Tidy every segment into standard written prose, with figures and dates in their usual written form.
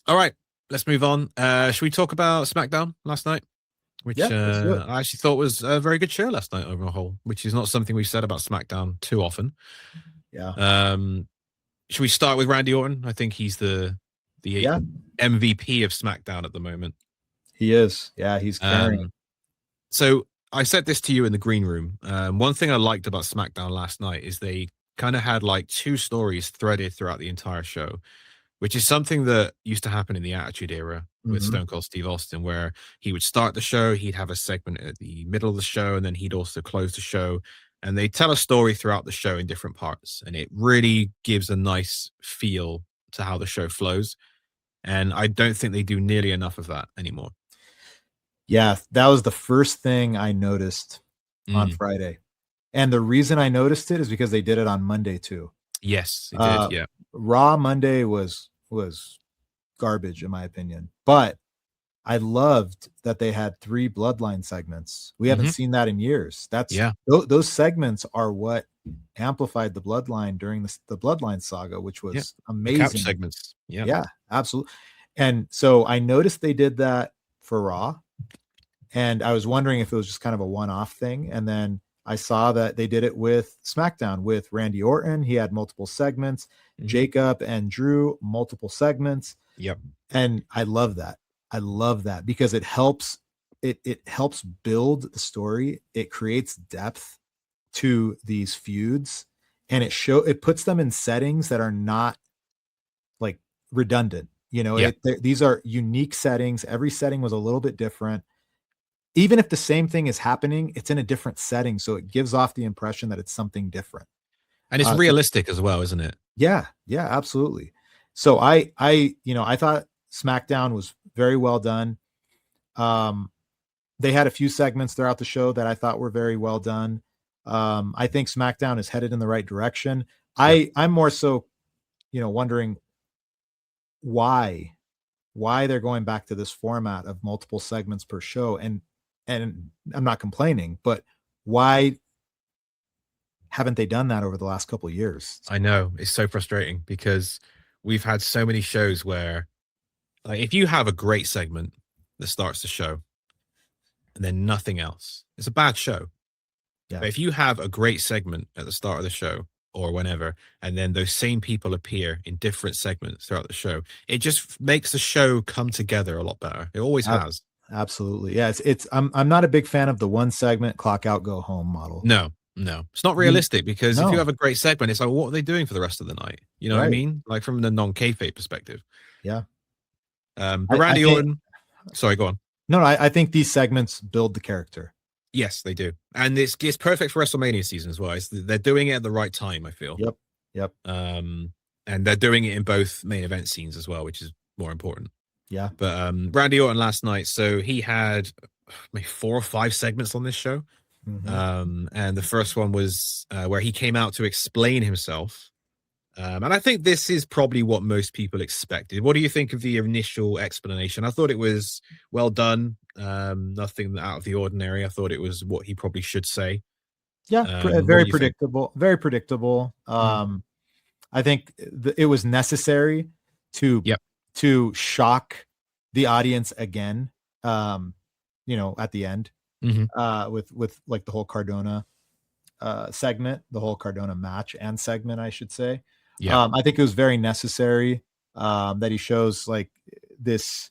All right, let's move on. Should we talk about Smackdown last night? Which Yeah, let's do it. I actually thought was a very good show last night overall, which is not something we've said about Smackdown too often. Yeah. Um, should we start with Randy Orton? I think he's the Yeah, MVP of SmackDown at the moment. he is. Yeah, he's carrying. So I said this to you in the green room. One thing I liked about SmackDown last night is they kind of had like two stories threaded throughout the entire show, which is something that used to happen in the Attitude Era with Mhm. Stone Cold Steve Austin, where he would start the show, he'd have a segment at the middle of the show, and then he'd also close the show. And they tell a story throughout the show in different parts, and it really gives a nice feel to how the show flows. And I don't think they do nearly enough of that anymore. Yeah, that was the first thing I noticed on Mm. Friday. And the reason I noticed it is because they did it on Monday too. Yes, it did. Yeah. Raw Monday was garbage in my opinion. But I loved that they had 3 bloodline segments. We haven't Mhm. seen that in years. That's Yeah. those segments are what amplified the bloodline during the bloodline saga, which Yeah. was The couch amazing. segments. Yeah. Yeah, absolutely. And so I noticed they did that for Raw, and I was wondering if it was just kind of a one-off thing. And then I saw that they did it with SmackDown with Randy Orton. He had multiple segments. Mhm. Jacob and Drew, multiple segments. Yep. And I love that. I love that because it helps build the story. It creates depth to these feuds, and it puts them in settings that are not like redundant. You know, Yeah. these are unique settings. Every setting was a little bit different. Even if the same thing is happening, it's in a different setting, so it gives off the impression that it's something different. And it's So realistic as well, isn't it? yeah, yeah, absolutely. So I thought SmackDown was very well done. Um, they had a few segments throughout the show that I thought were very well done. I think SmackDown is headed in the right direction. Yep. I'm more so, wondering why they're going back to this format of multiple segments per show, and I'm not complaining, but why haven't they done that over the last couple of years? I know. It's so frustrating because we've had so many shows where, like, if you have a great segment that starts the show and then nothing else, it's a bad show. Yeah. But if you have a great segment at the start of the show or whenever, and then those same people appear in different segments throughout the show, it just makes the show come together a lot better. It always Ab- has. Absolutely. Yeah, I'm not a big fan of the one segment clock out go home model. No, no, it's not You realistic because if you no, have a great segment, it's like, what are they doing for the rest of the night? You know what I right. mean? Like from the non-kayfabe perspective. Yeah. But I Randy think Orton, sorry, go on. no, I think these segments build the character. Yes, they do, and it's perfect for WrestleMania season as well. They're doing it at the right time, I feel. Yep. Yep. And they're doing it in both main event scenes as well, which is more important. Yeah. But Randy Orton last night, so he had maybe 4 or 5 segments on this show. And the first one was where he came out to explain himself. And I think this is probably what most people expected. What do you think of the initial explanation? I thought it was well done. Nothing out of the ordinary. I thought it was what he probably should say. Yeah, What very do you think? predictable. Very predictable. Mm. I think it was necessary to Yep. shock the audience again. At the end, Hmm. with like the whole Cardona segment, the whole Cardona match and segment, I should say. Yeah. I think it was very necessary that he shows like this.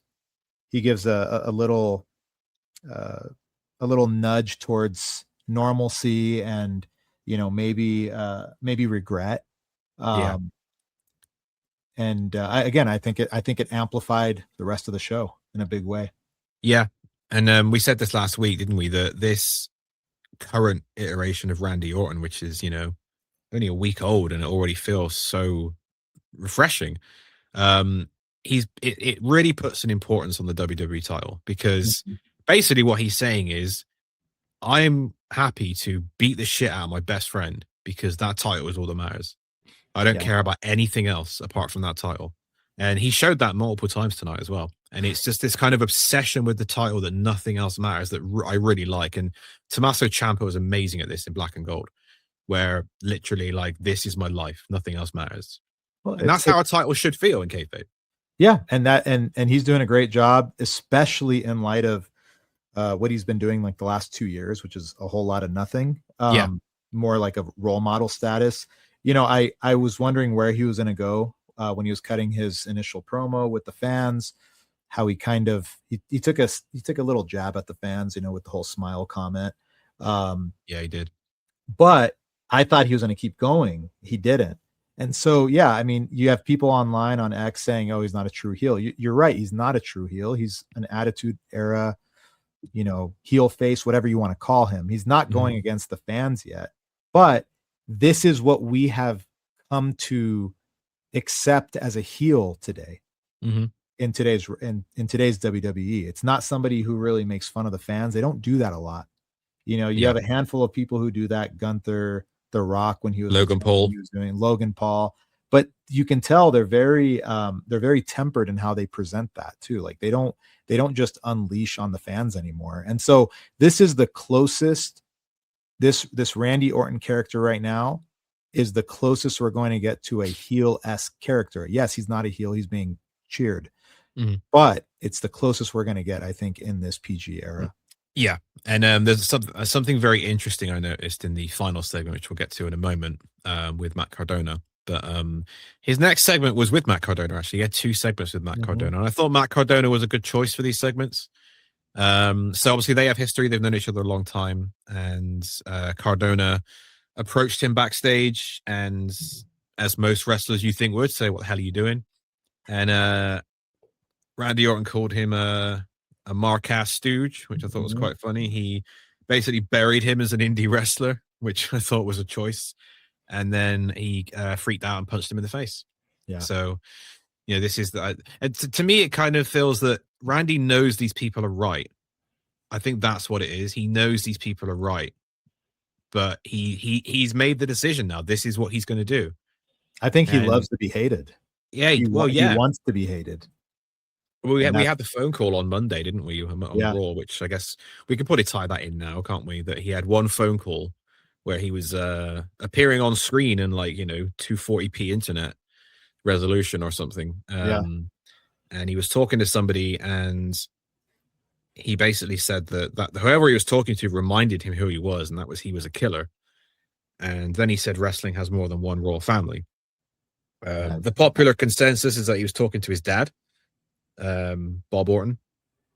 He gives a little nudge towards normalcy and maybe regret. Yeah. Um, and I think it amplified the rest of the show in a big way. Yeah. And we said this last week, didn't we? That this current iteration of Randy Orton, which is, only a week old and it already feels so refreshing. Um, it really puts an importance on the WWE title because Mhm. basically what he's saying is, I'm happy to beat the shit out of my best friend because that title is all that matters. I don't Yeah. care about anything else apart from that title. And he showed that multiple times tonight as well. And it's just this kind of obsession with the title that nothing else matters that I really like. And Tommaso Ciampa was amazing at this in Black and Gold, where literally like, this is my life. Nothing else matters. Well, And that's how a title should feel in kayfabe. Yeah, and he's doing a great job, especially in light of what he's been doing like the last 2 years, which is a whole lot of nothing. Yeah. More like a role model status. You know, I was wondering where he was going to go when he was cutting his initial promo with the fans. How he kind of he took a little jab at the fans, you know, with the whole smile comment. Yeah, he did. But I thought he was going to keep going. He didn't. And so, yeah, I mean, you have people online on X saying, "Oh, he's not a true heel." You're right. He's not a true heel. He's an attitude era, you know, heel face, whatever you want to call him. He's not going against the fans yet. But this is what we have come to accept as a heel today. In today's WWE. It's not somebody who really makes fun of the fans. They don't do that a lot. You know, you have a handful of people who do that. Gunther, The Rock, when he was Logan Paul, he was doing Logan Paul, but you can tell they're very tempered in how they present that too. Like they don't just unleash on the fans anymore. And so this is the closest this Randy Orton character right now is the closest we're going to get to a heel-esque character. Yes, he's not a heel, he's being cheered. But it's the closest we're going to get, I think, in this PG era. Yeah, and there's something very interesting I noticed in the final segment, which we'll get to in a moment, with Matt Cardona. But his next segment was with Matt Cardona. Actually, he had 2 segments with Matt Cardona, and I thought Matt Cardona was a good choice for these segments. So obviously they have history; they've known each other a long time, and Cardona approached him backstage, and as most wrestlers you think would say, "What the hell are you doing?" And Randy Orton called him a Mark-ass stooge, which I thought was quite funny. He basically buried him as an indie wrestler, which I thought was a choice. And then he freaked out and punched him in the face. Yeah. So, you know, this is to me, it kind of feels that Randy knows these people are right. I think that's what it is. He knows these people are right, but he's made the decision now. This is what he's going to do. I think he loves to be hated. Yeah. He wants to be hated. Well, we had the phone call on Monday, didn't we, on Raw, which I guess we could probably tie that in now, can't we? That he had one phone call where he was appearing on screen in 240p internet resolution or something. And he was talking to somebody, and he basically said that whoever he was talking to reminded him who he was, and that was he was a killer. And then he said wrestling has more than one royal family. The popular consensus is that he was talking to his dad, Bob Orton.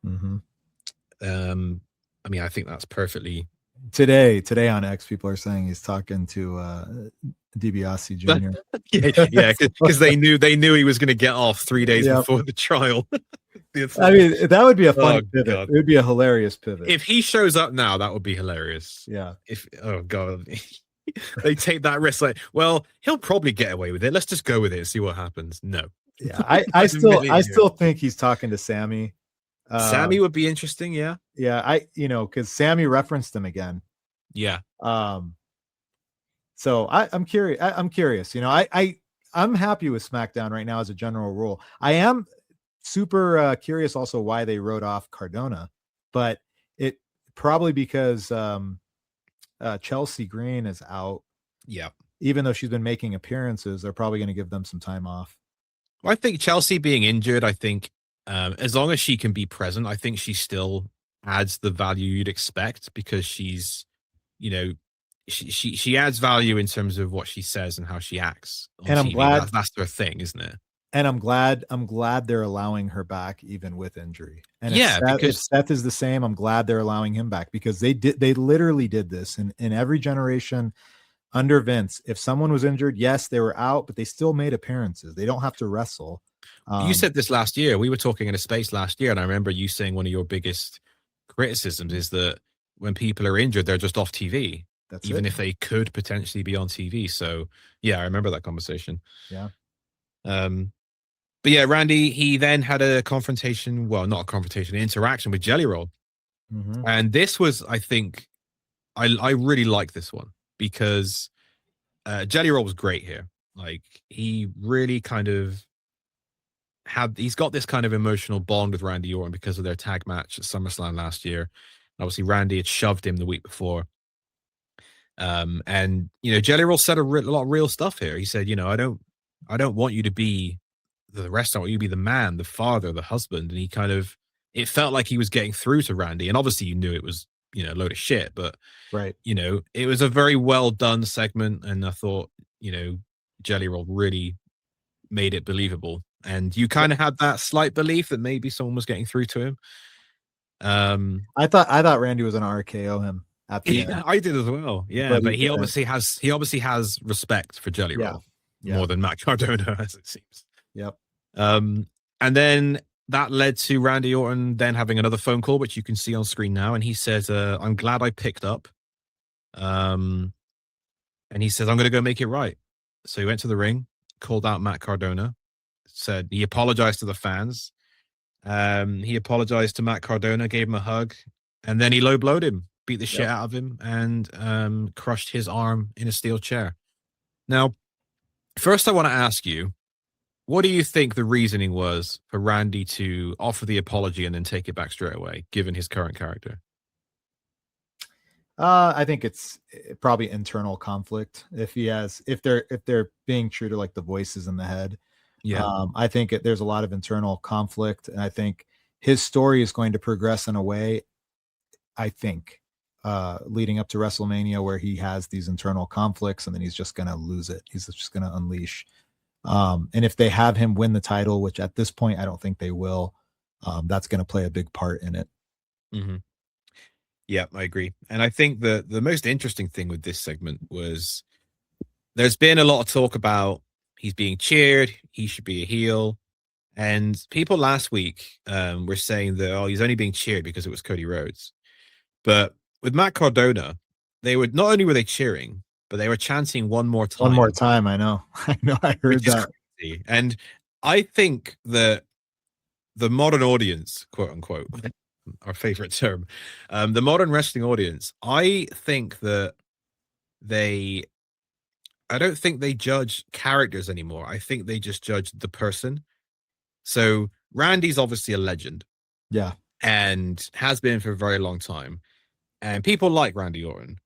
I mean, I think that's perfectly today on X. People are saying he's talking to DiBiase Jr. yeah, because they knew he was going to get off 3 days before the trial. I mean, that would be a fun pivot. God. It would be a hilarious pivot if he shows up now. That would be hilarious. Yeah. Oh god, they take that risk. Like, well, he'll probably get away with it. Let's just go with it and see what happens. No. Yeah, I still think he's talking to Sammy. Sammy would be interesting. Yeah. Yeah. Because Sammy referenced him again. Yeah. So I'm curious. I'm curious. I'm happy with SmackDown right now as a general rule. I am super curious also why they wrote off Cardona, but it probably because Chelsea Green is out. Yeah. Even though she's been making appearances, they're probably going to give them some time off. Well, I think Chelsea being injured, I think as long as she can be present, I think she still adds the value you'd expect, because she's, she adds value in terms of what she says and how she acts. And I'm glad that's their thing, isn't it? And I'm glad they're allowing her back even with injury. And because if Seth is the same, I'm glad they're allowing him back, because they literally did this in every generation under Vince. If someone was injured, yes, they were out, but they still made appearances. They don't have to wrestle. You said this last year. We were talking in a space last year, and I remember you saying one of your biggest criticisms is that when people are injured, they're just off TV. Even if they could potentially be on TV. So yeah, I remember that conversation. Yeah. But yeah, Randy, he then had a confrontation. Well, not a confrontation, an interaction with Jelly Roll. And this was, I think, I really like this one, because Jelly Roll was great here. Like, he really kind of he's got this kind of emotional bond with Randy Orton because of their tag match at SummerSlam last year. Obviously, Randy had shoved him the week before. And Jelly Roll said a lot of real stuff here. He said, I don't want you to be the restaurant, you be the man, the father, the husband. And it felt like he was getting through to Randy. And obviously you knew it was, a load of shit, but Right. it was a very well done segment. And I thought, Jelly Roll really made it believable. And you kind of had that slight belief that maybe someone was getting through to him. I thought Randy was gonna RKO him at the end. I did as well. Yeah, but he obviously has respect for Jelly Roll more than Matt Cardona, as it seems. Yep. And then that led to Randy Orton then having another phone call, which you can see on screen now. And he says, I'm glad I picked up. And he says, I'm going to go make it right. So he went to the ring, called out Matt Cardona, said he apologized to the fans. He apologized to Matt Cardona, gave him a hug, and then he low blowed him, beat the shit out of him, and crushed his arm in a steel chair. Now, first I want to ask you, what do you think the reasoning was for Randy to offer the apology and then take it back straight away, given his current character? I think it's probably internal conflict. If they're being true to like the voices in the head, I think there's a lot of internal conflict, and I think his story is going to progress in a way, I think, leading up to WrestleMania, where he has these internal conflicts, and then he's just going to lose it. He's just going to unleash. And if they have him win the title, which at this point I don't think they will, that's going to play a big part in it. Mm-hmm. Yeah, I agree. And I think the most interesting thing with this segment was there's been a lot of talk about he's being cheered, he should be a heel. And people last week were saying that, he's only being cheered because it was Cody Rhodes. But with Matt Cardona, not only were they cheering, but they were chanting one more time. One more time, I know. I heard that. Crazy. And I think that the modern audience, quote unquote, our favorite term, the modern wrestling audience, I think that I don't think they judge characters anymore. I think they just judge the person. So Randy's obviously a legend. Yeah. And has been for a very long time. And people like Randy Orton.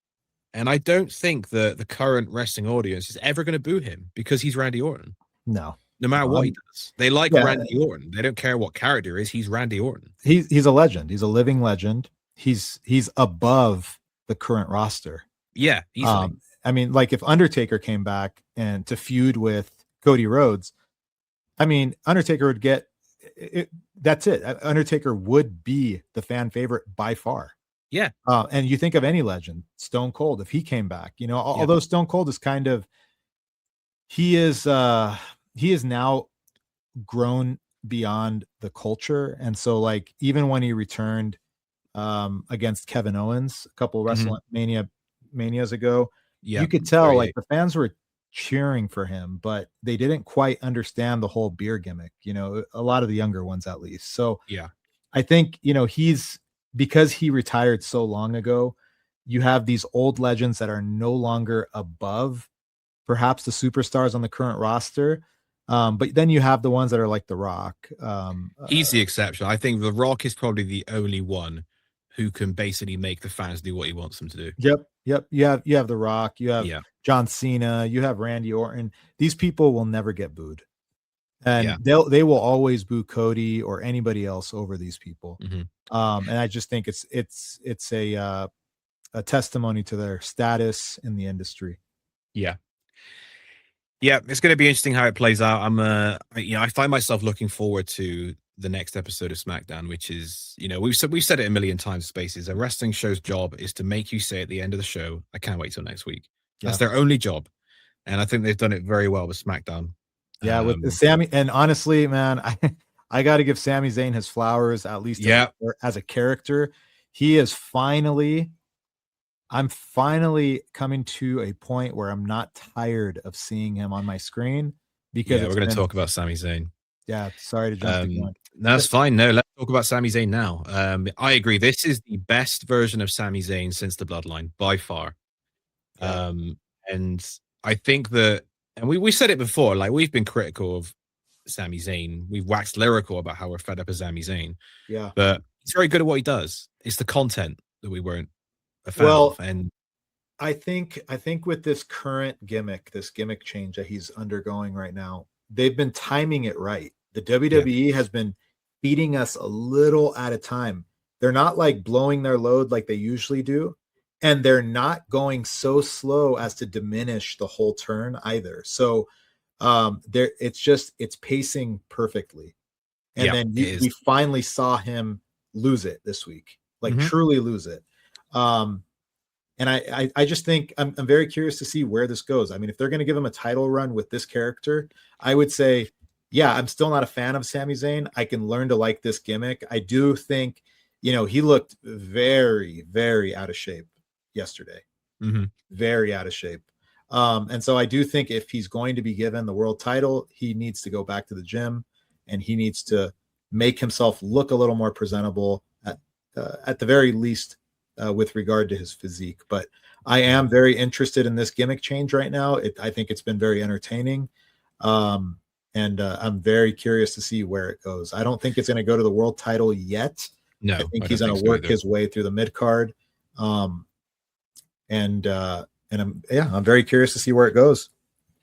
And I don't think that the current wrestling audience is ever going to boo him because he's Randy Orton. No matter what he does. They like Randy Orton. They don't care what character is. He's Randy Orton. He's a legend. He's a living legend. He's above the current roster. Yeah. Easily. I mean, like if Undertaker came back and to feud with Cody Rhodes, I mean, Undertaker would get it. That's it. Undertaker would be the fan favorite by far. Yeah. And you think of any legend, Stone Cold, if he came back, although Stone Cold is kind of, he is now grown beyond the culture. And so like, even when he returned against Kevin Owens, a couple of WrestleManias ago, you could tell like the fans were cheering for him, but they didn't quite understand the whole beer gimmick, a lot of the younger ones at least. So I think, because he retired so long ago, you have these old legends that are no longer above perhaps the superstars on the current roster. But then you have the ones that are like The Rock. He's the exception. I think The Rock is probably the only one who can basically make the fans do what he wants them to do. Yep. You have The Rock, you have John Cena, you have Randy Orton. These people will never get booed. And they will always boo Cody or anybody else over these people. Mm-hmm. And I just think it's a testimony to their status in the industry. Yeah, it's going to be interesting how it plays out. I find myself looking forward to the next episode of Smackdown, which is, we've said it a million times. Spaces, a wrestling show's job is to make you say at the end of the show, "I can't wait till next week." That's their only job, and I think they've done it very well with Smackdown. Yeah, with Sammy, and honestly, man, I got to give Sami Zayn his flowers, at least as a character. I'm finally coming to a point where I'm not tired of seeing him on my screen, because we're going to talk about Sami Zayn. Yeah, sorry to jump the gun. No, that's fine. No, let's talk about Sami Zayn now. I agree. This is the best version of Sami Zayn since the Bloodline by far. And I think that, and we said it before, like we've been critical of Sami Zayn. We've waxed lyrical about how we're fed up of Sami Zayn. Yeah. But he's very good at what he does. It's the content that we weren't a fan of. And I think with this current gimmick, this gimmick change that he's undergoing right now, they've been timing it right. The WWE has been beating us a little at a time. They're not like blowing their load like they usually do, and they're not going so slow as to diminish the whole turn either. So there it's pacing perfectly. And then we finally saw him lose it this week, like truly lose it. And I just think I'm very curious to see where this goes. I mean, if they're going to give him a title run with this character, I would say, yeah, I'm still not a fan of Sami Zayn. I can learn to like this gimmick. I do think, he looked very, very out of shape yesterday. Very out of shape. And so I do think if he's going to be given the world title, he needs to go back to the gym and he needs to make himself look a little more presentable at the very least with regard to his physique. But I am very interested in this gimmick change right now. I think it's been very entertaining. And I'm very curious to see where it goes. I don't think it's going to go to the world title yet. No, I think he's going to work his way through the mid card. And I'm very curious to see where it goes.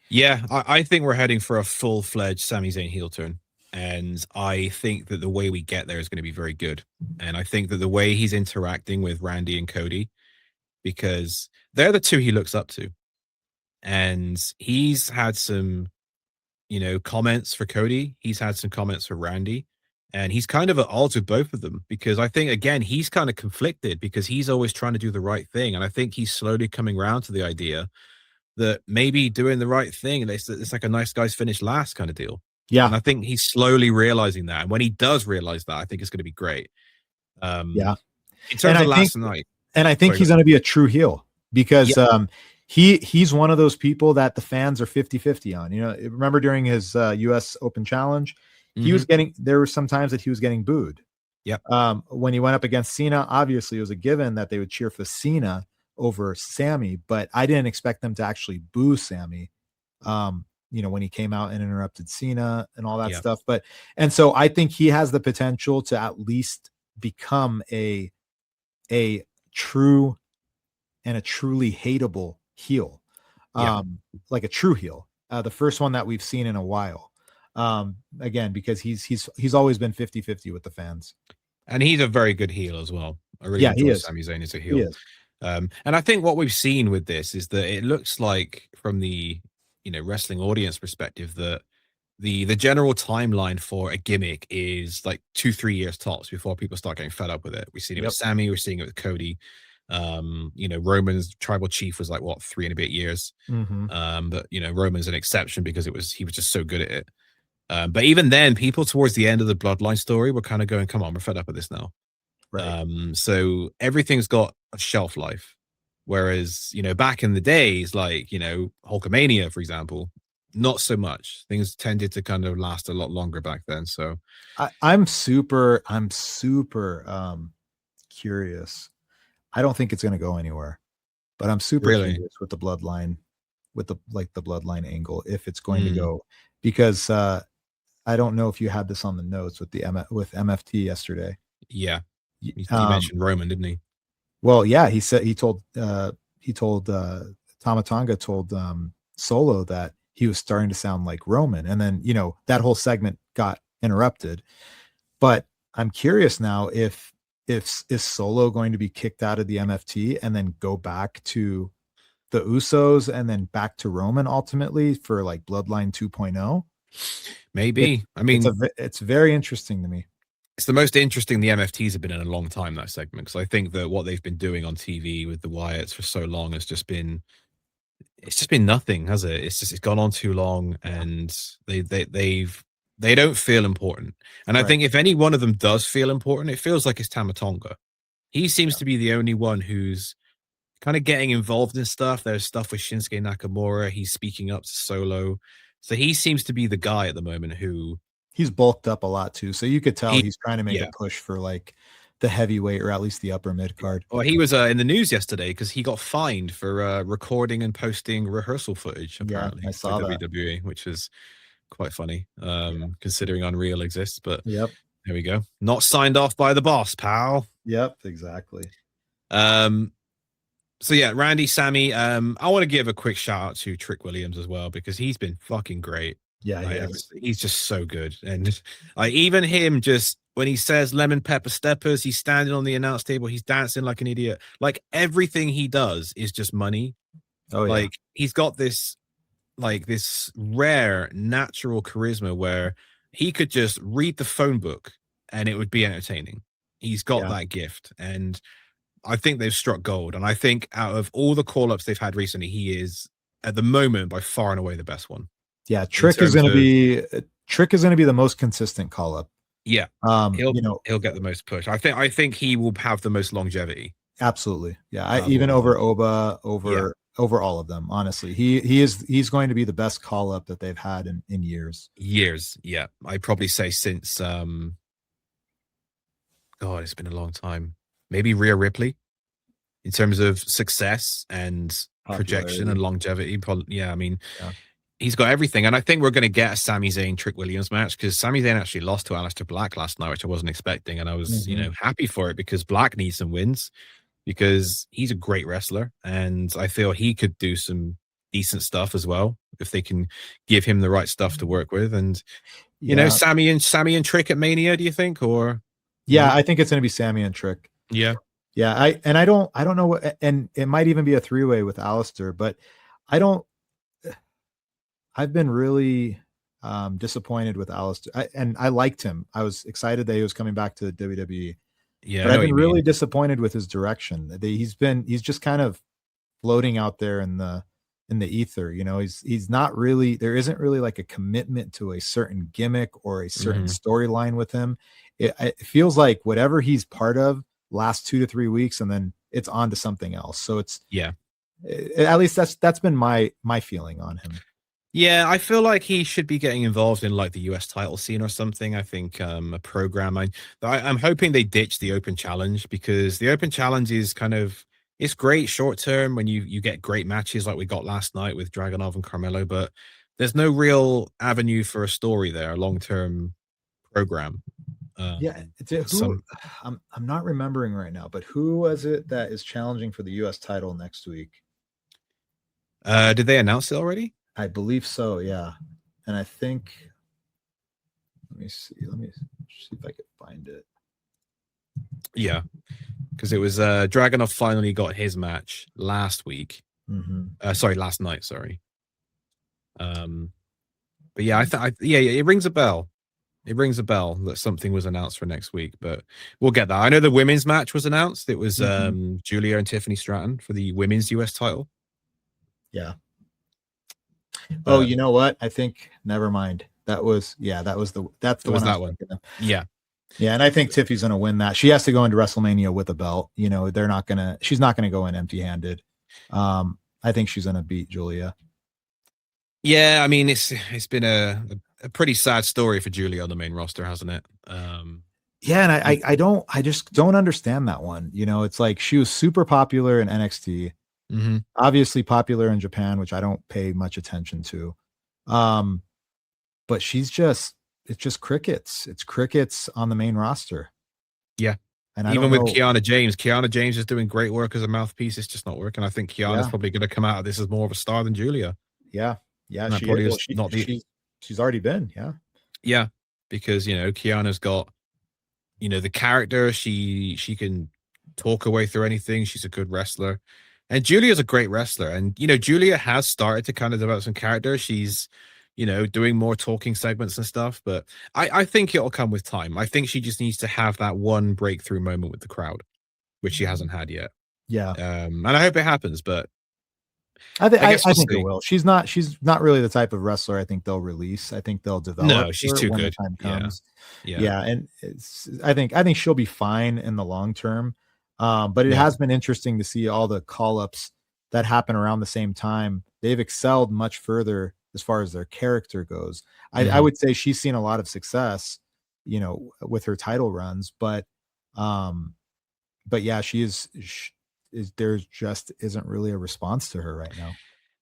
Yeah, I think we're heading for a full-fledged Sami Zayn heel turn. And I think that the way we get there is going to be very good. And I think that the way he's interacting with Randy and Cody, because they're the two he looks up to. And he's had some, comments for Cody. He's had some comments for Randy. And he's kind of at odds with both of them because I think, again, he's kind of conflicted because he's always trying to do the right thing. And I think he's slowly coming around to the idea that maybe doing the right thing, it's like a nice guys finish last kind of deal. Yeah. And I think he's slowly realizing that. And when he does realize that, I think it's going to be great. Yeah. In terms of last night. And I think he's going to be a true heel because he's one of those people that the fans are 50-50 on. Remember during his US Open Challenge, he was there were some times that he was getting booed. Yep. When he went up against Cena, obviously it was a given that they would cheer for Cena over Sammy, but I didn't expect them to actually boo Sammy. When he came out and interrupted Cena and all that stuff. And so I think he has the potential to at least become a true and a truly hateable heel. Like a true heel. The first one that we've seen in a while. Again, because he's always been 50-50 with the fans. And he's a very good heel as well. I really enjoy Sami Zayn as a heel. And I think what we've seen with this is that it looks like from the wrestling audience perspective that the general timeline for a gimmick is like 2-3 years tops before people start getting fed up with it. We've seen it with Sammy, we're seeing it with Cody. Roman's tribal chief was like 3 and a bit years. But Roman's an exception because he was just so good at it. But even then, people towards the end of the Bloodline story were kind of going, come on, we're fed up with this now. Right. So everything's got a shelf life. Whereas, back in the days, like, Hulkamania, for example, not so much. Things tended to kind of last a lot longer back then. So I'm super curious. I don't think it's going to go anywhere, but I'm super curious with the Bloodline, with the Bloodline angle, if it's going to go, because I don't know if you had this on the notes with with MFT yesterday. Yeah. He mentioned Roman, didn't he? Well, yeah, he told Tama Tonga told Solo that he was starting to sound like Roman, and then that whole segment got interrupted. But I'm curious now if is Solo going to be kicked out of the MFT and then go back to the Usos and then back to Roman ultimately for like Bloodline 2.0? Maybe. It's very interesting to me. It's the most interesting the MFTs have been in a long time, that segment, because I think that what they've been doing on TV with the Wyatts for so long has just been nothing, has it? It's gone on too long, and they don't feel important. And I think if any one of them does feel important, it feels like it's Tama Tonga. He seems to be the only one who's kind of getting involved in stuff. There's stuff with Shinsuke Nakamura. He's speaking up to Solo. So he seems to be the guy at the moment who... He's bulked up a lot too, so you could tell he's trying to make a push for like the heavyweight or at least the upper mid card. Well, he was in the news yesterday because he got fined for recording and posting rehearsal footage. Apparently, I saw that. WWE, which is quite funny, considering Unreal exists. But there we go. Not signed off by the boss, pal. Yep, exactly. So yeah, Randy, Sammy. I want to give a quick shout out to Trick Williams as well because he's been fucking great. Yeah, he Like, is. he's just so good. And like even him, just when he says lemon pepper steppers, he's standing on the announce table, he's dancing like an idiot. Like everything he does is just money. Oh yeah. Like he's got this rare natural charisma where he could just read the phone book and it would be entertaining. He's got Yeah. that gift, and I think they've struck gold. And I think out of all the call-ups they've had recently, he is at the moment by far and away the best one. Yeah, In Trick is terms going to of be the most consistent call up. yeah, Um, you know, he'll get the most push. I think he will have the most longevity. absolutely. Yeah, Out of even all of over them. Oba, Yeah, over all of them. Honestly, he's going to be the best call up that they've had in years. years. Yeah, I'd probably say since God, it's been a long time. Maybe Rhea Ripley in terms of success and projection and Popularity. longevity. Yeah, I mean, Yeah. he's got everything. And I think we're going to get a Sami Zayn Trick Williams match because Sami Zayn actually lost to Aleister Black last night, which I wasn't expecting. And I was, Mhm. happy for it because Black needs some wins because he's a great wrestler. And I feel he could do some decent stuff as well if they can give him the right stuff to work with. And, Yeah. Sammy and Trick at Mania, do you think? Or Yeah, no? I think it's going to be Sammy and Trick. Yeah. Yeah, I don't know what, and it might even be a three-way with Alistair, but I don't I've been really disappointed with Alistair. And I liked him. I was excited that he was coming back to the WWE, Yeah, I but know I've what been you really mean. disappointed with his direction. He's just kind of floating out there in the ether. He's not really, there isn't really like a commitment to a certain gimmick or a certain Mhm. storyline with him. It feels like whatever he's part of lasts 2 to 3 weeks and then it's on to something else. So it's Yeah. at least that's been my feeling on him. Yeah, I feel like he should be getting involved in like the US title scene or something. I think a program. I'm hoping they ditch the open challenge because the open challenge is kind of it's great short term when you get great matches like we got last night with Dragunov and Carmelo, but there's no real avenue for a story there, a long term program. Yeah, who Some I'm not remembering right now, but who was it that is challenging for the US title next week? did they announce it already? I believe so, yeah. And I think let me see if I can find it. Yeah, because it was Dragunov finally got his match last week. Sorry, last night. Sorry. But yeah, yeah, it rings a bell. It rings a bell that something was announced for next week, but we'll get that. I know the women's match was announced. It was Julia and Tiffany Stratton for the women's US title. Yeah. Oh, But you know what? I think never mind. That's the one I was thinking of. Yeah. Yeah, and I think Tiffy's gonna win that. She has to go into WrestleMania with a belt. She's not gonna go in empty-handed. I think she's gonna beat Julia. Yeah, I mean it's been a pretty sad story for Julia on the main roster, hasn't it? Yeah, and I just don't understand that one. It's like she was super popular in NXT, obviously popular in Japan, which I don't pay much attention to. But it's just crickets. It's crickets on the main roster. Yeah. And even with Kiana James is doing great work as a mouthpiece. It's just not working. I think Kiana's probably going to come out of this as more of a star than Julia. Yeah, she is. Well, she's already been. Yeah, because Kiana's got the character. She can talk her way through anything. She's a good wrestler, and Julia's a great wrestler. And Julia has started to kind of develop some character. She's doing more talking segments and stuff. But I think it'll come with time. I think she just needs to have that one breakthrough moment with the crowd, which she hasn't had yet. Yeah. And I hope it happens, but I think it will. She's not really the type of wrestler I think they'll release. I think they'll develop. No, she's too when good. The time comes. Yeah. And I think she'll be fine in the long term. But it has been interesting to see all the call-ups that happen around the same time. They've excelled much further as far as their character goes. I would say she's seen a lot of success, with her title runs, but yeah, there just isn't really a response to her right now.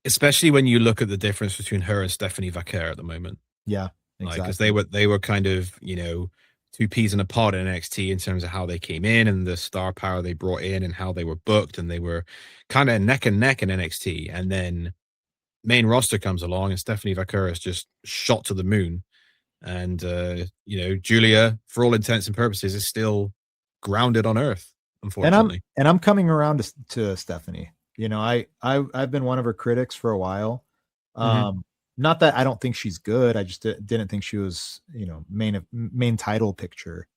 Especially when you look at the difference between her and Stephanie Vaquer at the moment. Yeah, exactly. Because they were kind of, two peas in a pod in NXT in terms of how they came in and the star power they brought in and how they were booked, and they were kind of neck and neck in NXT. And then main roster comes along and Stephanie Vaquera is just shot to the moon. And, Julia, for all intents and purposes, is still grounded on Earth, unfortunately. And I'm coming around to Stephanie. I've been one of her critics for a while. Not that I don't think she's good. I just didn't think she was, main title picture,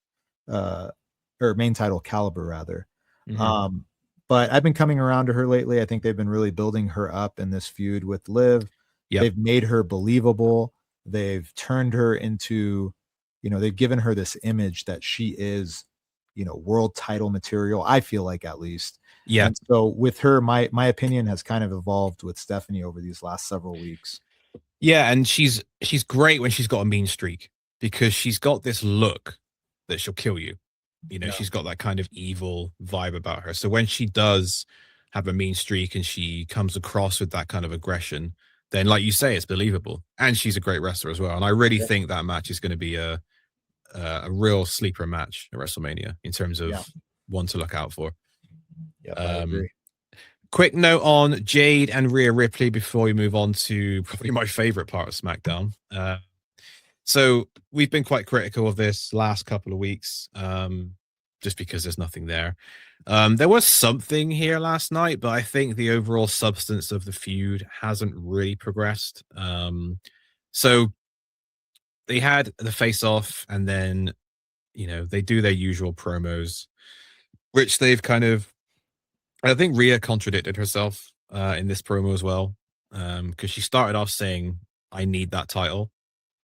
or main title caliber rather. But I've been coming around to her lately. I think they've been really building her up in this feud with Liv. Yep. They've made her believable. They've turned her into, they've given her this image that she is, world title material. I feel like, at least. Yeah. And so with her, my opinion has kind of evolved with Stephanie over these last several weeks. Yeah, and she's great when she's got a mean streak, because she's got this look that she'll kill you. She's got that kind of evil vibe about her. So when she does have a mean streak and she comes across with that kind of aggression, then, like you say, it's believable. And she's a great wrestler as well. And I really think that match is going to be a real sleeper match at WrestleMania in terms of one to look out for. Yeah, I agree. Quick note on Jade and Rhea Ripley before we move on to probably my favorite part of SmackDown. So we've been quite critical of this last couple of weeks, just because there's nothing there. There was something here last night, but I think the overall substance of the feud hasn't really progressed. So they had the face-off, and then, they do their usual promos, which they've kind of, I think Rhea contradicted herself in this promo as well, because she started off saying, "I need that title."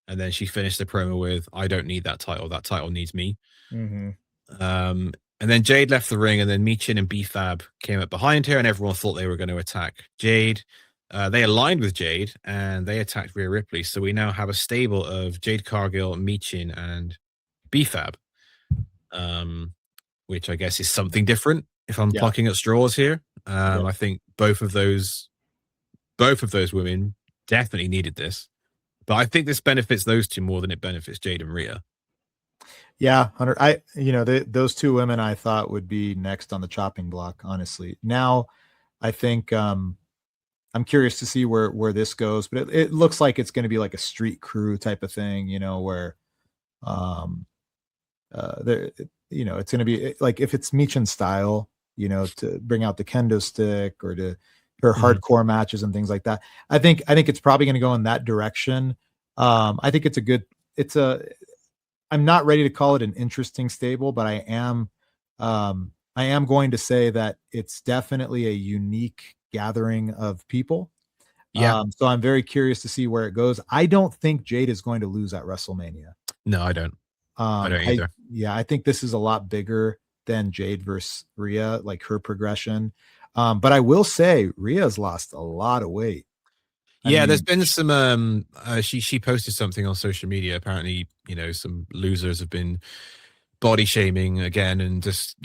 And then she finished the promo with, "I don't need that title. That title needs me." And then Jade left the ring, and then Michin and B-Fab came up behind her, and everyone thought they were going to attack Jade. They aligned with Jade, and they attacked Rhea Ripley. So we now have a stable of Jade Cargill, Michin, and B-Fab, which I guess is something different if I'm plucking at straws here. I think both of those women definitely needed this. But I think this benefits those two more than it benefits Jade and Rhea. Yeah, Hunter. Those two women I thought would be next on the chopping block, honestly. Now, I think I'm curious to see where this goes, but it looks like it's going to be like a street crew type of thing, where it's going to be like, if it's Michin style, to bring out the kendo stick or to her hardcore matches and things like that. I think it's probably going to go in that direction. I think I'm not ready to call it an interesting stable, but I am going to say that it's definitely a unique gathering of people. Yeah. So I'm very curious to see where it goes. I don't think Jade is going to lose at WrestleMania. No, I don't. I don't either. I think this is a lot bigger than Jade versus Rhea, like her progression. But I will say Rhea's lost a lot of weight. I mean, there's been some she posted something on social media. Apparently, some losers have been body shaming again and just,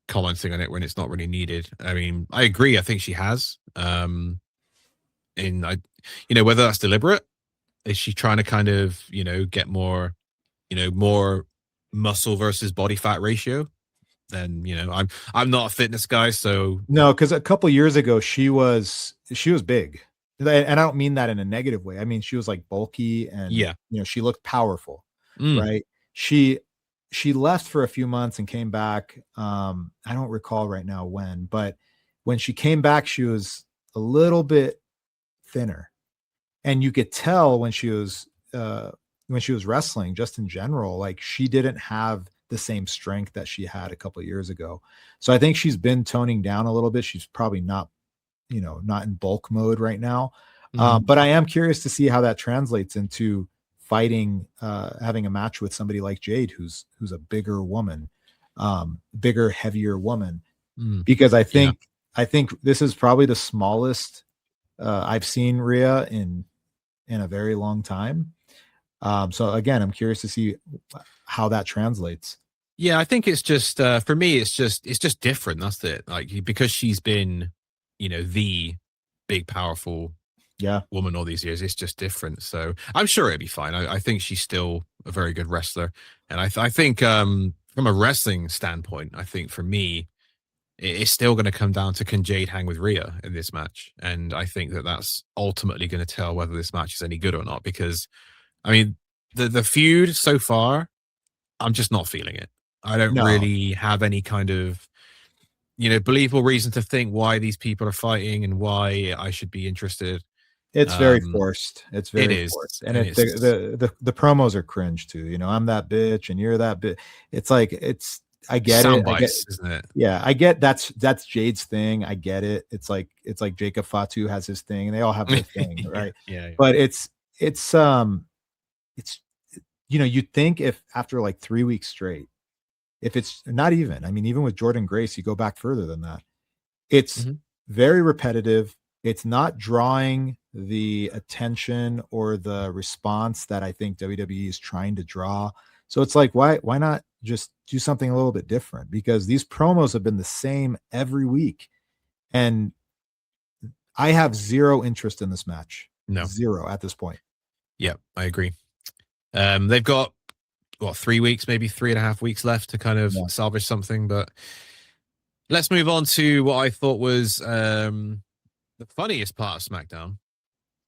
commenting on it when it's not really needed. I mean, I agree. I think she has. Whether that's deliberate, is she trying to kind of, get more, more muscle versus body fat ratio? Then, I'm not a fitness guy, so no, because a couple years ago she was big. And I don't mean that in a negative way. I mean, she was like bulky and, she looked powerful, right? She left for a few months and came back. I don't recall right now when, but when she came back, she was a little bit thinner, and you could tell when she was wrestling, just in general, like she didn't have the same strength that she had a couple of years ago. So I think she's been toning down a little bit. She's probably not in bulk mode right now. But I am curious to see how that translates into fighting, having a match with somebody like Jade, who's a bigger woman, bigger, heavier woman, because I think this is probably the smallest I've seen Rhea in a very long time. So again, I'm curious to see how that translates. Yeah, I think it's just for me, it's just different. That's it. Like, because she's been, the big, powerful woman all these years, it's just different. So I'm sure it'll be fine. I think she's still a very good wrestler. And I think from a wrestling standpoint, I think for me, it's still going to come down to can Jade hang with Rhea in this match, and I think that that's ultimately going to tell whether this match is any good or not. Because I mean, the feud so far, I'm just not feeling it. I don't No, really have any kind of believable reason to think why these people are fighting and why I should be interested. it's very forced. It's It very is, forced, and and it's the promos are cringe too. I'm that bitch, and you're that bitch. It's like I get it. sound I get. bites, isn't it? Yeah, I get that's Jade's thing. I get it. It's like Jacod Fatu has his thing, and they all have their thing, right? Yeah. But it's you'd think if after like 3 weeks straight, if it's not even, I mean, even with Jordan Grace, you go back further than that. It's very repetitive. It's not drawing the attention or the response that I think WWE is trying to draw. So it's like, why not just do something a little bit different? Because these promos have been the same every week. And I have zero interest in this match. No. Zero at this point. Yeah, I agree. They've got 3 weeks, maybe 3.5 weeks left to kind of salvage something. But let's move on to what I thought was the funniest part of SmackDown,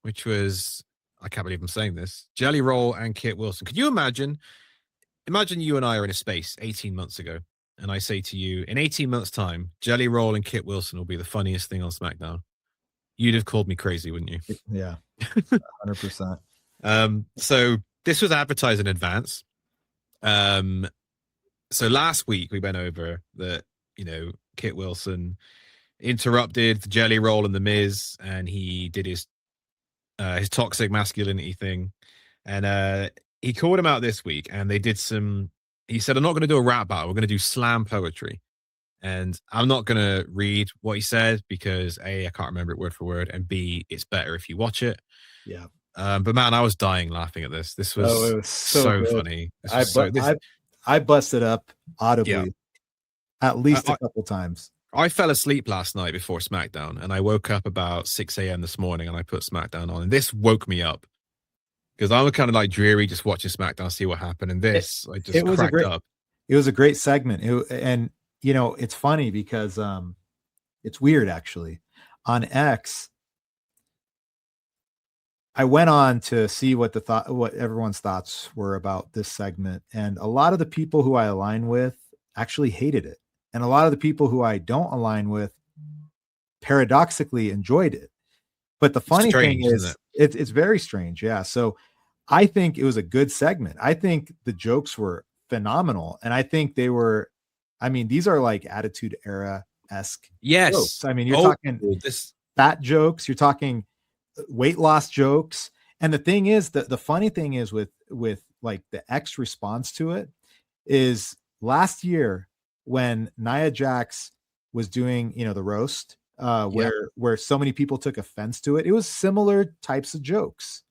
which was, I can't believe I'm saying this, Jelly Roll and Kit Wilson. Could you imagine you and I are in a space 18 months ago, and I say to you, in 18 months' time, Jelly Roll and Kit Wilson will be the funniest thing on SmackDown. You'd have called me crazy, wouldn't you? Yeah, 100%. So this was advertised in advance. So last week we went over that, Kit Wilson interrupted Jelly Roll and The Miz, and he did his toxic masculinity thing, and he called him out this week, and they did some. He said, "I'm not going to do a rap battle. We're going to do slam poetry." And I'm not going to read what he said because A, I can't remember it word for word, and B, it's better if you watch it. Yeah. But man, I was dying laughing at this. This was, it was so funny. I busted up audibly at least a couple times. I fell asleep last night before SmackDown, and I woke up about 6 a.m. this morning, and I put SmackDown on, and this woke me up because I was kind of like dreary, just watching SmackDown, see what happened, and this I just cracked up. It was a great segment, and it's funny because it's weird actually. On X, I went on to see what everyone's thoughts were about this segment, and a lot of the people who I align with actually hated it, and a lot of the people who I don't align with paradoxically enjoyed it. But the funny thing is, it's very strange. Yeah. So I think it was a good segment. I think the jokes were phenomenal, and I think they were. I mean, these are like Attitude Era-esque jokes. I mean, you're talking fat jokes. You're talking weight loss jokes. And the thing is that the funny thing is with like the X response to it is last year when Nia Jax was doing, the roast, where so many people took offense to it. It was similar types of jokes.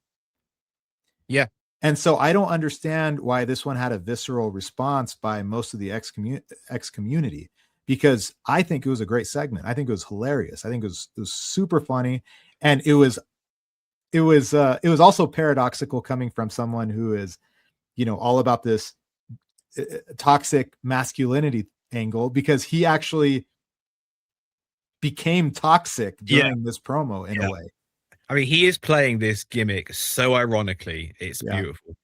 Yeah. And so I don't understand why this one had a visceral response by most of the X community, because I think it was a great segment. I think it was hilarious. I think it was super funny. And it was also paradoxical coming from someone who is, all about this toxic masculinity angle, because he actually became toxic during this promo in a way. I mean, he is playing this gimmick so ironically. It's beautiful.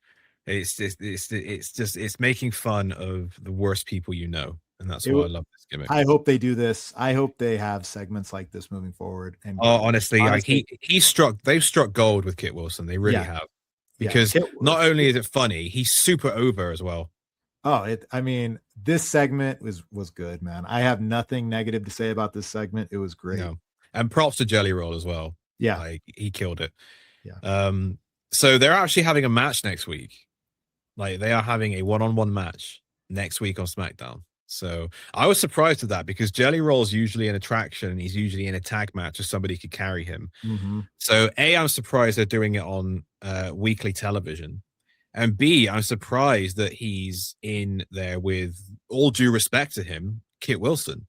It's making fun of the worst people and that's why I love this gimmick. I hope they do this. I hope they have segments like this moving forward. And honestly, like they've struck gold with Kit Wilson. They really have, because not only is it funny, he's super over as well. I mean, this segment was good, man. I have nothing negative to say about this segment. It was great. And props to Jelly Roll as well. Yeah. Like, he killed it. Yeah. So they're actually having a match next week. Like, they are having a one-on-one match next week on SmackDown. So I was surprised at that, because Jelly Roll's usually an attraction. He's usually in a tag match if somebody could carry him. Mm-hmm. So A, I'm surprised they're doing it on weekly television. And B, I'm surprised that he's in there with, all due respect to him, Kit Wilson.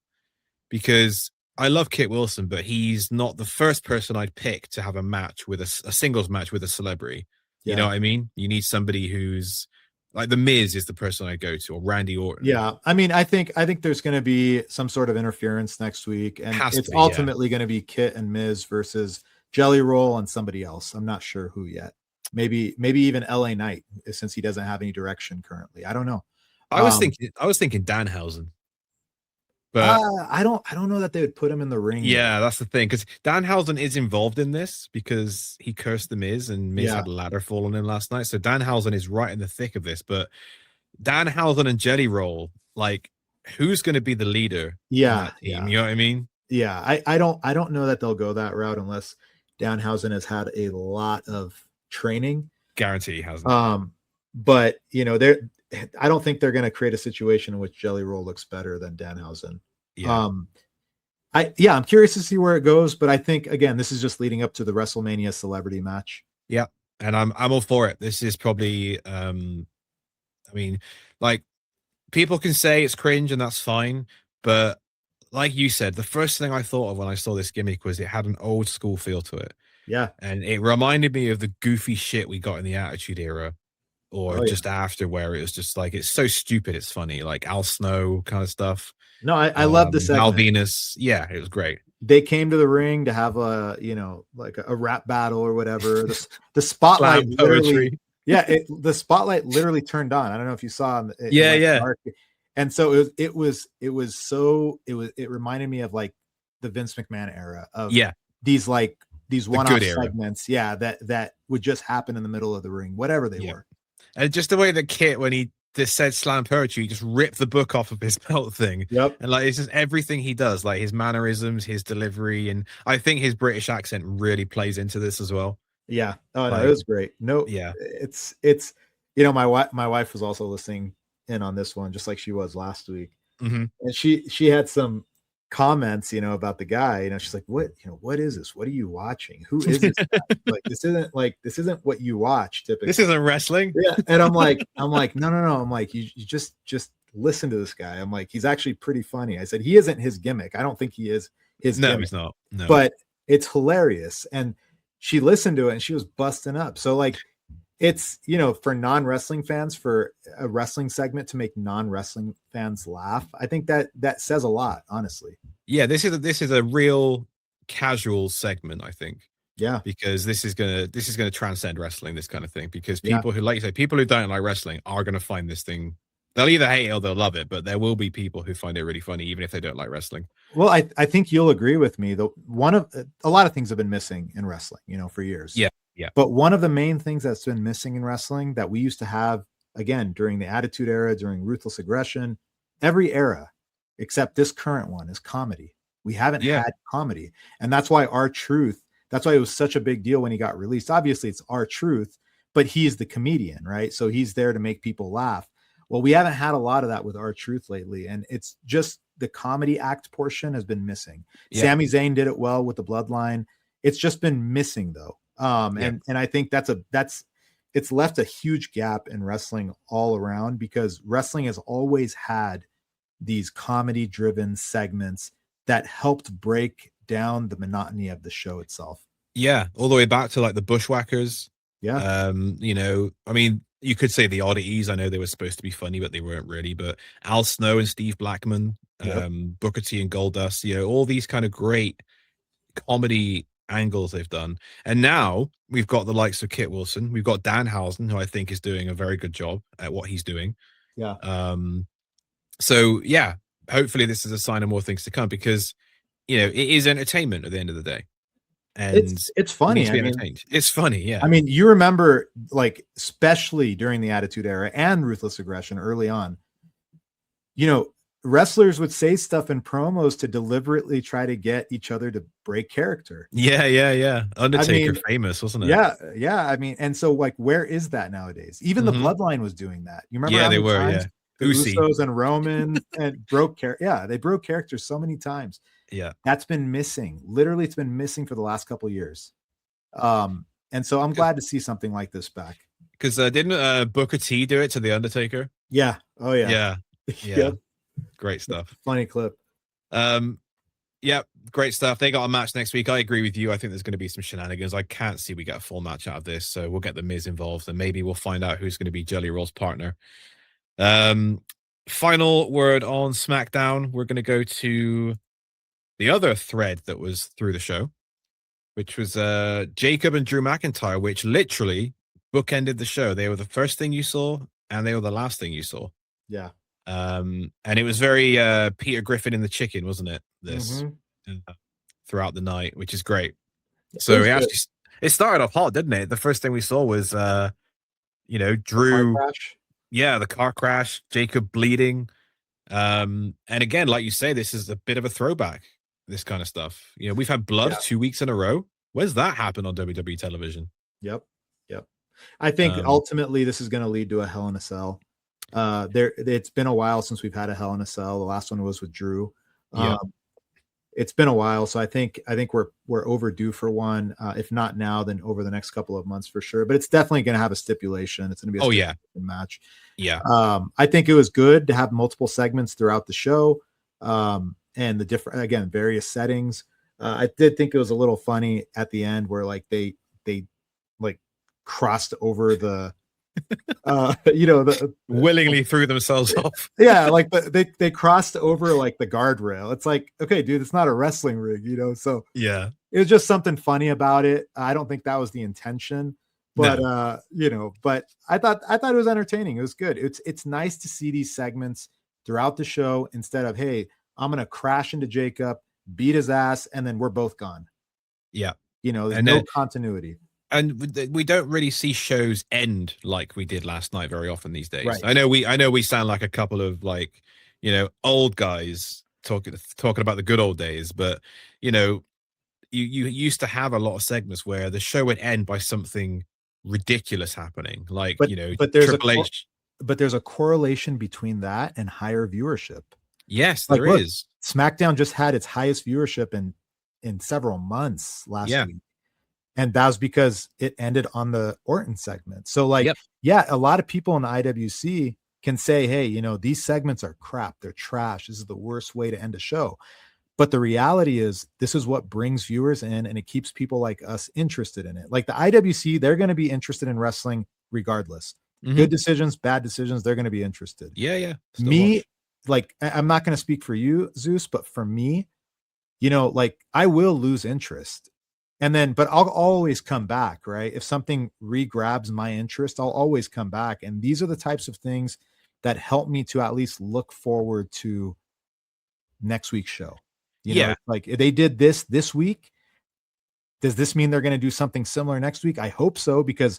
Because I love Kit Wilson, but he's not the first person I'd pick to have a match with a singles match with a celebrity. You know what I mean? You need somebody who's Like the Miz is the person I go to, or Randy Orton. Yeah, I mean, I think there's going to be some sort of interference next week, and Has it's to be, ultimately going to be Kit and Miz versus Jelly Roll and somebody else. I'm not sure who yet. Maybe even LA Knight, since he doesn't have any direction currently. I don't know. I was thinking Danhausen, but I don't know that they would put him in the ring. yeah, that's the thing, because Danhausen is involved in this because he cursed the Miz, and Miz had a ladder fall on him last night. So Danhausen is right in the thick of this, but Danhausen and Jelly Roll, like, who's going to be the leader in that team? You know what I mean? Yeah, I don't know that they'll go that route unless Danhausen has had a lot of training. Guarantee he hasn't. But I don't think they're going to create a situation in which Jelly Roll looks better than Danhausen. Yeah. I'm curious to see where it goes, but I think again, this is just leading up to the WrestleMania celebrity match. Yeah, and I'm all for it. This is probably, I mean, like, people can say it's cringe and that's fine, but like you said, the first thing I thought of when I saw this gimmick was it had an old school feel to it. Yeah, and it reminded me of the goofy shit we got in the Attitude Era, or just after, where it was just like, it's so stupid, it's funny, like Al Snow kind of stuff. No, I love the segment. Al Venus. Yeah, it was great. They came to the ring to have a, like a rap battle or whatever. The spotlight literally, the spotlight literally turned on. I don't know if you saw. Dark. And so it reminded me of like the Vince McMahon era of these one-off segments. Yeah, that would just happen in the middle of the ring, whatever they were. And just the way that Kit, when he just said slam poetry, he just ripped the book off of his belt thing. Yep. And like, it's just everything he does, like his mannerisms, his delivery, and I think his British accent really plays into this as well. Yeah. Oh no, it was great. No, yeah, it's my wife was also listening in on this one, just like she was last week. Mm-hmm. And she had some comments, about the guy. She's like, what is this? What are you watching? Who is this guy? This isn't what you watch typically. This isn't wrestling. Yeah. And I'm like, no. I'm like, you just listen to this guy. I'm like, he's actually pretty funny. I said, he isn't his gimmick. I don't think he is his gimmick. He's not. No. But it's hilarious. And she listened to it and she was busting up. So like, it's, for non-wrestling fans, for a wrestling segment to make non-wrestling fans laugh, I think that says a lot, honestly. Yeah, this is a real casual segment, I think. Yeah, because this is gonna transcend wrestling, this kind of thing. Because people who, like you say, people who don't like wrestling are gonna find this thing. They'll either hate it or they'll love it, but there will be people who find it really funny, even if they don't like wrestling. Well, I think you'll agree with me. Though a lot of things have been missing in wrestling, for years. Yeah. But one of the main things that's been missing in wrestling that we used to have, again, during the Attitude Era, during Ruthless Aggression, every era except this current one, is comedy. We haven't had comedy. And that's why that's why it was such a big deal when he got released. Obviously, it's R-Truth, but he's the comedian, right? So he's there to make people laugh. Well, we haven't had a lot of that with R-Truth lately. And it's just the comedy act portion has been missing. Yeah. Sami Zayn did it well with the Bloodline. It's just been missing, though. And I think it's left a huge gap in wrestling all around, because wrestling has always had these comedy driven segments that helped break down the monotony of the show itself. Yeah. All the way back to like the Bushwhackers. Yeah. I mean, you could say the Oddities. I know they were supposed to be funny, but they weren't really. But Al Snow and Steve Blackman, Booker T and Goldust, all these kind of great comedy angles they've done. And now we've got the likes of Kit Wilson. We've got Danhausen, who I think is doing a very good job at what he's doing. Yeah. So yeah, hopefully this is a sign of more things to come, because it is entertainment at the end of the day. And it's funny. It's funny, yeah. I mean, you remember, like, especially during the Attitude Era and Ruthless Aggression early on, wrestlers would say stuff in promos to deliberately try to get each other to break character. Yeah. Undertaker, famous, wasn't it? Yeah. I mean, and so, like, where is that nowadays? Even the Bloodline was doing that. You remember? Yeah, they were. Yeah, the Usos and Roman and broke character. Yeah, they broke character so many times. Yeah, that's been missing. Literally, it's been missing for the last couple of years. And so I'm glad to see something like this back. Because didn't Booker T do it to the Undertaker? Yeah. Oh yeah. Yeah. Great stuff. Funny clip. Yep, great stuff. They got a match next week. I agree with you. I think there's going to be some shenanigans. I can't see we get a full match out of this, so we'll get the Miz involved, and maybe we'll find out who's going to be Jelly Roll's partner. Final word on SmackDown. We're going to go to the other thread that was through the show, which was Jacob and Drew McIntyre, which literally bookended the show. They were the first thing you saw, and they were the last thing you saw. Yeah. And it was very Peter Griffin in the Chicken, wasn't it? This throughout the night, which is great. So it started off hot, didn't it? The first thing we saw was Drew. The car crash, Jacob bleeding. And again, like you say, this is a bit of a throwback, this kind of stuff. We've had blood 2 weeks in a row. Where's that happen on WWE television? Yep. I think ultimately this is going to lead to a Hell in a Cell. It's been a while since we've had a Hell in a Cell. The last one was with Drew. It's been a while, so I think we're overdue for one. If not now, then over the next couple of months for sure. But it's definitely going to have a stipulation. It's going to be a match. Yeah. I think it was good to have multiple segments throughout the show, and the different, again, various settings. I did think it was a little funny at the end where like they like crossed over the willingly threw themselves off. Yeah, like they crossed over like the guardrail. It's like, okay, dude, it's not a wrestling rig, so yeah, it was just something funny about it. I don't think that was the intention, but but I thought it was entertaining. It was good. It's nice to see these segments throughout the show instead of, hey, I'm gonna crash into Jacob, beat his ass, and then we're both gone. Yeah, there's no continuity. And we don't really see shows end like we did last night very often these days. Right. I know we sound like a couple of old guys talking about the good old days, but you used to have a lot of segments where the show would end by something ridiculous happening, like but there's a correlation between that and higher viewership. Yes, there is. SmackDown just had its highest viewership in several months last week. And that was because it ended on the Orton segment. So a lot of people in the IWC can say, hey, these segments are crap. They're trash. This is the worst way to end a show. But the reality is this is what brings viewers in, and it keeps people like us interested in it. Like the IWC, they're going to be interested in wrestling regardless. Good decisions, bad decisions, they're going to be interested. Yeah. Me, like, I'm not going to speak for you, Zeus, but for me, like I will lose interest. But I'll always come back, right? If something re-grabs my interest, I'll always come back. And these are the types of things that help me to at least look forward to next week's show. Like if they did this week, does this mean they're going to do something similar next week? I hope so, because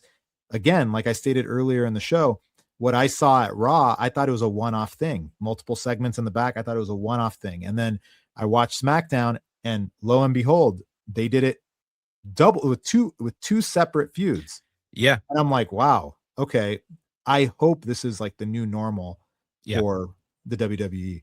again, like I stated earlier in the show, what I saw at Raw, I thought it was a one-off thing. Multiple segments in the back, I thought it was a one-off thing. And then I watched SmackDown, and lo and behold, they did it double with two separate feuds. Yeah. And I'm like, wow, okay. I hope this is like the new normal for the WWE.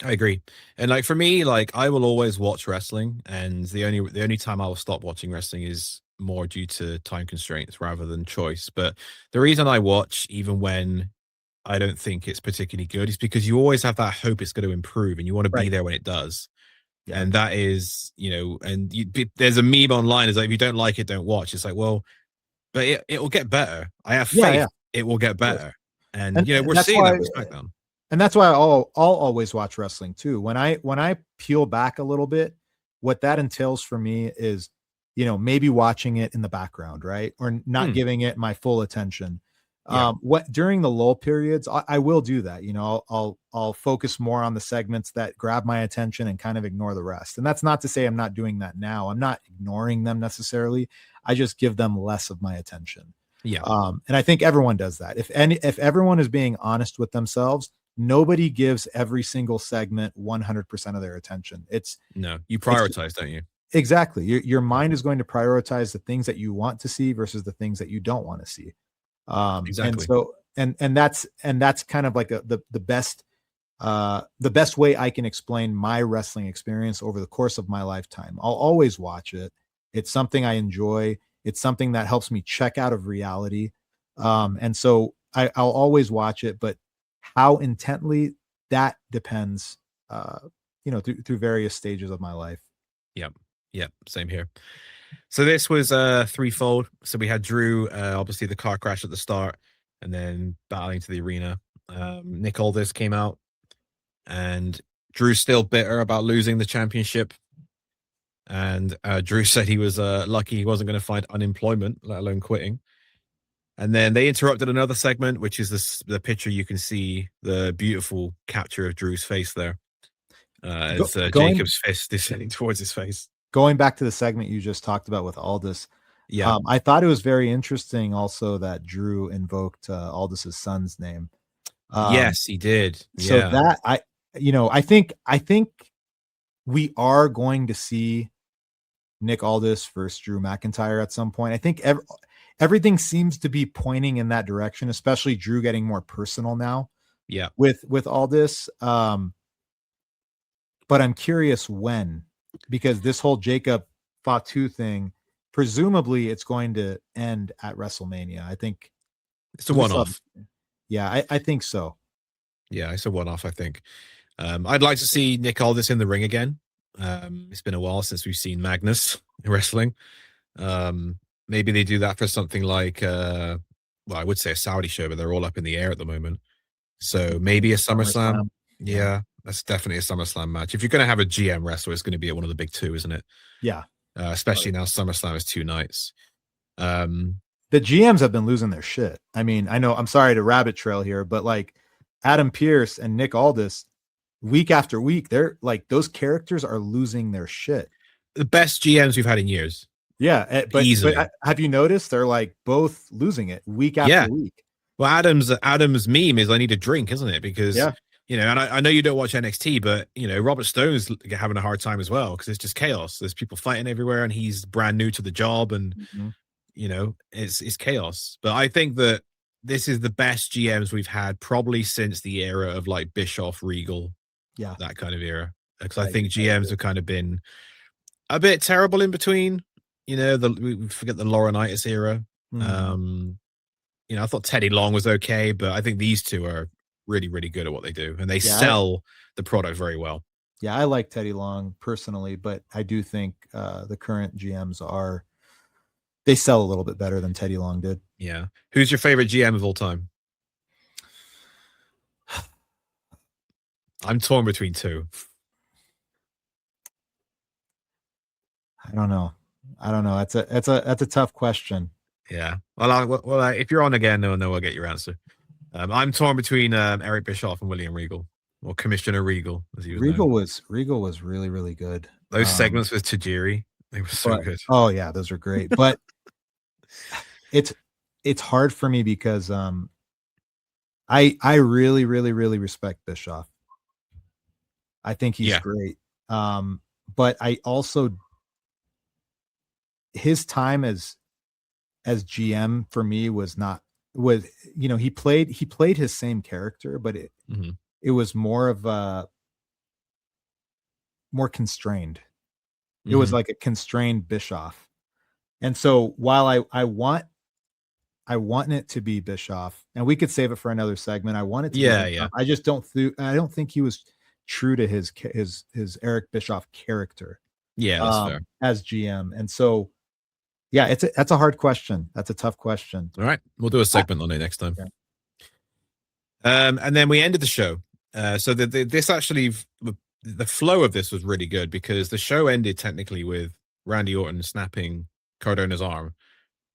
I agree. And like for me, like I will always watch wrestling, and the only time I will stop watching wrestling is more due to time constraints rather than choice. But the reason I watch, even when I don't think it's particularly good, is because you always have that hope it's going to improve, and you want to be there when it does. Yeah. And that is, there's a meme online. It's like, if you don't like it, don't watch. It's like, well, but it will get better. I have faith it will get better. And we're seeing that with SmackDown. And that's why I'll always watch wrestling too. When I peel back a little bit, what that entails for me is, maybe watching it in the background, right? Or not giving it my full attention. What during the lull periods, I will do that. I'll focus more on the segments that grab my attention and kind of ignore the rest. And that's not to say I'm not doing that now. I'm not ignoring them necessarily. I just give them less of my attention. Yeah. And I think everyone does that. If everyone is being honest with themselves, nobody gives every single segment 100% of their attention. You prioritize, don't you? Exactly. Your mind is going to prioritize the things that you want to see versus the things that you don't want to see. Exactly. And so, and that's kind of like the best way I can explain my wrestling experience over the course of my lifetime. I'll always watch it. It's something I enjoy. It's something that helps me check out of reality. And so I'll always watch it, but how intently, that depends, through various stages of my life. Yep, same here. So this was threefold. So we had Drew, obviously the car crash at the start, and then battling to the arena. Nick Aldis came out, and Drew's still bitter about losing the championship. And Drew said he was lucky he wasn't going to find unemployment, let alone quitting. And then they interrupted another segment, which is the picture you can see, the beautiful capture of Drew's face there. As Jacob's fist descending towards his face. Going back to the segment you just talked about with Aldis, I thought it was very interesting also that Drew invoked Aldis's son's name. Yes, he did. So that I think we are going to see Nick Aldis versus Drew McIntyre at some point. I think everything seems to be pointing in that direction, especially Drew getting more personal now. Yeah, with Aldis. But I'm curious when, because this whole Jacod Fatu thing, presumably it's going to end at WrestleMania. I think it's a one-off. Yeah, I think so. Yeah, it's a one-off, I think. I'd like to see Nick Aldis in the ring again. It's been a while since we've seen Magnus in wrestling. Maybe they do that for something like, well, I would say a Saudi show, but they're all up in the air at the moment. So maybe a SummerSlam. Yeah, that's definitely a SummerSlam match. If you're going to have a GM wrestler, it's going to be at one of the big two, isn't it? Yeah. Especially now SummerSlam is 2 nights. The GMs have been losing their shit. I mean, I know I'm sorry to rabbit trail here, but like Adam Pearce and Nick Aldis, week after week, they're like, those characters are losing their shit. The best GMs we've had in years. Yeah. But have you noticed they're like both losing it week after week? Well, Adam's meme is I need a drink, isn't it? Because, and I know you don't watch NXT, but, Robert Stone's having a hard time as well because it's just chaos. There's people fighting everywhere and he's brand new to the job and, it's chaos. But I think that this is the best GMs we've had probably since the era of like Bischoff, Regal, that kind of era. Because I think GMs have kind of been a bit terrible in between. We forget the Laurinaitis era. I thought Teddy Long was okay, but I think these two are really, really good at what they do, and they sell the product very well. Yeah, I like Teddy Long personally, but I do think the current GMs they sell a little bit better than Teddy Long did. Yeah. Who's your favorite GM of all time? I'm torn between two. I don't know. That's a tough question. Yeah. Well, if you're on again, no, I'll get your answer. I'm torn between Eric Bischoff and William Regal, or Commissioner Regal, as he was known. Regal was really, really good. Those segments with Tajiri, they were so good. Oh yeah, those are great. But it's hard for me because I really, really, really respect Bischoff. I think he's great. But I also, his time as GM for me he played his same character, but it was more of a more constrained. It was like a constrained Bischoff. And so while I want it to be Bischoff, and we could save it for another segment. I want it to be Bischoff. I just don't think he was true to his Eric Bischoff character. Yeah, that's fair. As GM. And so that's a hard question. That's a tough question. All right. We'll do a segment on it next time. And then we ended the show. So this actually, the flow of this was really good because the show ended technically with Randy Orton snapping Cardona's arm.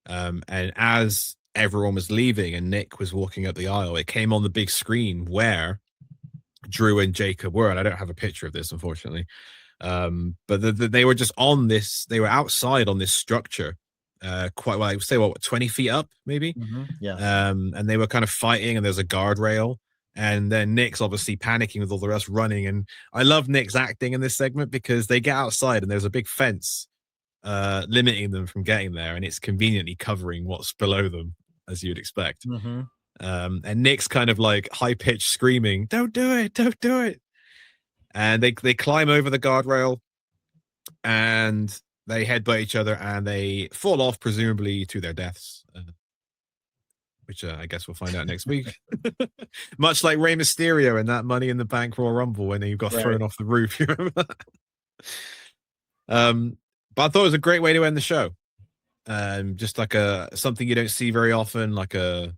And as everyone was leaving and Nick was walking up the aisle, it came on the big screen where Drew and Jacod were. And I don't have a picture of this, unfortunately. But they were just on this, they were outside on this structure, quite well, I would say, 20 feet up, maybe? And they were kind of fighting, and there's a guardrail, and then Nick's obviously panicking with all the rest running. And I love Nick's acting in this segment because they get outside and there's a big fence limiting them from getting there, and it's conveniently covering what's below them, as you'd expect. And Nick's kind of like high-pitched screaming, don't do it. And they climb over the guardrail and they headbutt each other and they fall off, presumably to their deaths. which I guess we'll find out next week. Much like Rey Mysterio in that Money in the Bank Royal Rumble when he got thrown off the roof. You remember that? But I thought it was a great way to end the show. Just like something you don't see very often, like I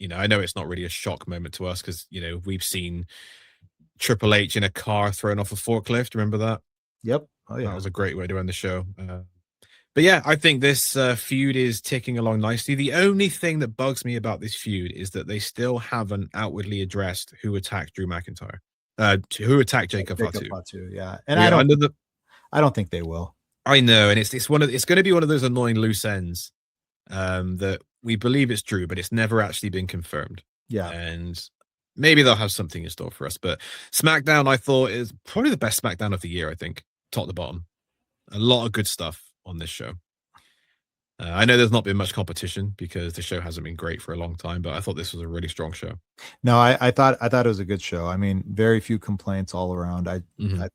know it's not really a shock moment to us because we've seen Triple H in a car thrown off a forklift. Remember that? Yep. Oh yeah, that was a great way to end the show. But yeah, I think this feud is ticking along nicely. The only thing that bugs me about this feud is that they still haven't outwardly addressed who attacked Drew McIntyre, who attacked Jacod Fatu. Yeah, and I don't think they will. I know, and it's going to be one of those annoying loose ends that we believe it's Drew, but it's never actually been confirmed. Yeah, and maybe they'll have something in store for us. But SmackDown, I thought, is probably the best SmackDown of the year. I think, top to bottom, a lot of good stuff on this show. I know there's not been much competition because the show hasn't been great for a long time, but I thought this was a really strong show. No, I thought it was a good show. I mean, very few complaints all around. I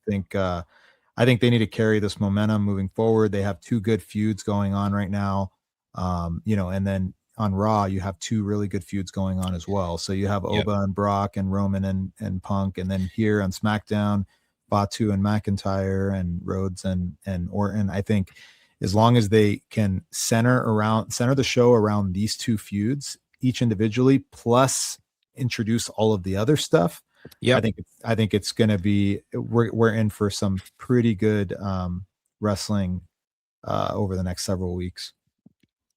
think they need to carry this momentum moving forward. They have two good feuds going on right now. And then on Raw, you have two really good feuds going on as well. So you have Oba and Brock and Roman and Punk, and then here on SmackDown, Fatu and McIntyre and Rhodes and Orton. I think as long as they can center the show around these two feuds, each individually, plus introduce all of the other stuff. Yeah, I think it's going to be we're in for some pretty good wrestling over the next several weeks.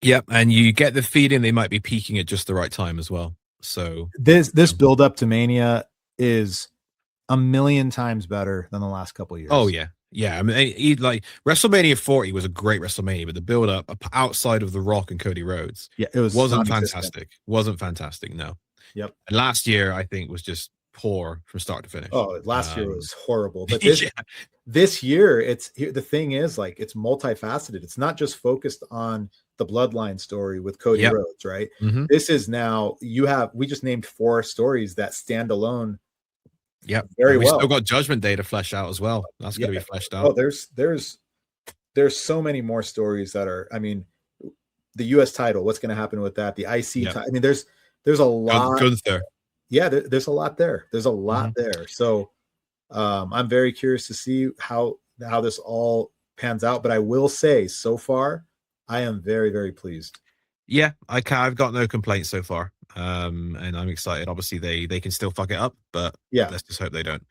Yep, and you get the feeling they might be peaking at just the right time as well. So this build up to Mania is a million times better than the last couple of years. Oh yeah. I mean, like WrestleMania 40 was a great WrestleMania, but the build up outside of The Rock and Cody Rhodes, wasn't fantastic. Wasn't fantastic. No. Yep. And last year, I think, was just poor from start to finish. Oh, last year was horrible. But this year, the thing is, like, it's multifaceted. It's not just focused on the bloodline story with Cody Rhodes, right? Mm-hmm. This is now we just named 4 stories that stand alone. Yep. We still got Judgment Day to flesh out as well. That's going to be fleshed out. Oh, there's so many more stories that are, I mean, the US title, what's going to happen with that? The IC title. I mean, there's a lot. Gunther. Yeah, there's a lot there. There's a lot there. So I'm very curious to see how this all pans out. But I will say, so far, I am very, very pleased. Yeah, I've got no complaints so far. And I'm excited. Obviously, they can still fuck it up, but let's just hope they don't.